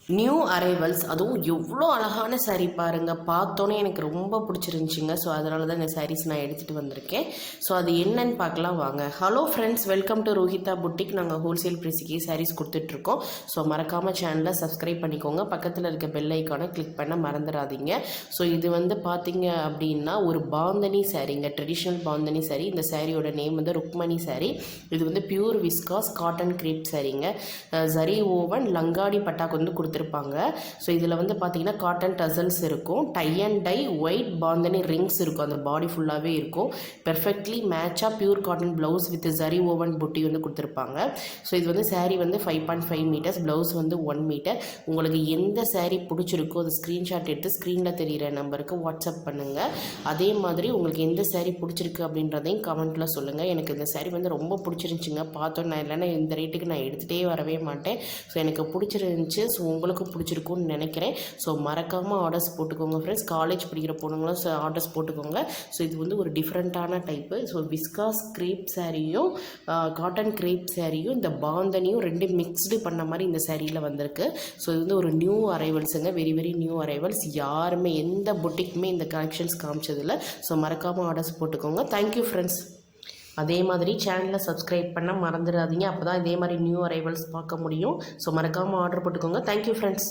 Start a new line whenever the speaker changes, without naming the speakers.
New arrivals, அதுவும் எவ்வளோ அழகான சாரீ பாருங்கள். பார்த்தோன்னே எனக்கு ரொம்ப பிடிச்சிருந்துச்சிங்க. ஸோ அதனால தான் இந்த சாரீஸ் நான் எடுத்துகிட்டு வந்திருக்கேன். ஸோ அது என்னன்னு பார்க்கலாம் வாங்க. Hello friends, welcome to Rohitha boutique. நாங்கள் ஹோல்சேல் ப்ரைஸுக்கே சாரீஸ் கொடுத்துட்ருக்கோம். ஸோ மறக்காமல் சேனலை சப்ஸ்கிரைப் பண்ணிக்கோங்க. பக்கத்தில் இருக்க பெல் ஐக்கானை கிளிக் பண்ண மறந்துடாதீங்க. ஸோ இது வந்து பார்த்தீங்க அப்படின்னா ஒரு பாந்தனி சாரீங்க, ட்ரெடிஷ்னல் பாந்தனி சாரீ. இந்த சாரியோட நேம் வந்து ருக்மணி சாரீ. இது வந்து பியூர் விஸ்காஸ் காட்டன் கிரேப் சாரீங்க. ஜரி ஓவன் லங்காடி பட்டாக்கு வந்து கொடுத்துருப்பாங்க. ஸோ இதில் வந்து பார்த்தீங்கன்னா காட்டன் டசல்ஸ் இருக்கும், tie and dye white bandhani rings இருக்கும், அந்த பாடி ஃபுல்லாகவே இருக்கும். பெர்ஃபெக்ட்லி மேட்சாக pure cotton blouse with zari woven புட்டி வந்து கொடுத்துருப்பாங்க. ஸோ இது வந்து சாரீ வந்து 5.5 மீட்டர்ஸ், ப்ளவுஸ் வந்து 1 மீட்டர். உங்களுக்கு எந்த சாரீ பிடிச்சிருக்கோ அது ஸ்க்ரீன்ஷாட் எடுத்து ஸ்க்ரீனில் தெரிகிற நம்பருக்கு வாட்ஸ்அப் பண்ணுங்கள். அதே மாதிரி உங்களுக்கு எந்த சாரீ பிடிச்சிருக்கு அப்படின்றதையும் கமெண்ட்டில் சொல்லுங்கள். எனக்கு இந்த சாரீ வந்து ரொம்ப பிடிச்சிருந்துச்சிங்க. பார்த்தோம், நான் இல்லைன்னா இந்த ரேட்டுக்கு நான் எடுத்துகிட்டே வரவே மாட்டேன். ஸோ எனக்கு பிடிச்சிருந்துச்சி. ஸோ உங்களுக்கும் பிடிச்சிருக்கும்னு நினைக்கிறேன். ஸோ மறக்காமல் ஆர்டர்ஸ் போட்டுக்கோங்க ஃப்ரெண்ட்ஸ். காலேஜ் படிக்கிற பொண்ணுங்களும் ஆர்டர்ஸ் போட்டுக்கோங்க. ஸோ இது வந்து ஒரு டிஃப்ரெண்ட்டான டைப்பு. ஸோ விஸ்காஸ் கிரேப் சாரியும் காட்டன் கிரேப் சாரியும் இந்த பாந்தனியும் ரெண்டு மிக்ஸ்டு பண்ண மாதிரி இந்த சாரியில் வந்திருக்கு. ஸோ இது வந்து ஒரு நியூ அரைவல்ஸுங்க, வெரி வெரி நியூ அரைவல்ஸ். யாருமே எந்த புட்டிக்குமே இந்த கலெக்ஷன்ஸ் காமிச்சதில்லை. ஸோ மறக்காமல் ஆர்டர்ஸ் போட்டுக்கோங்க. Thank you friends. அதே மாதிரி சேனலை சப்ஸ்கிரைப் பண்ண மறந்துடாதீங்க. அப்போ தான் இதே மாதிரி நியூ அரைவல்ஸ் பார்க்க முடியும். ஸோ மறக்காமல் ஆர்டர் போட்டுக்கோங்க. Thank you friends.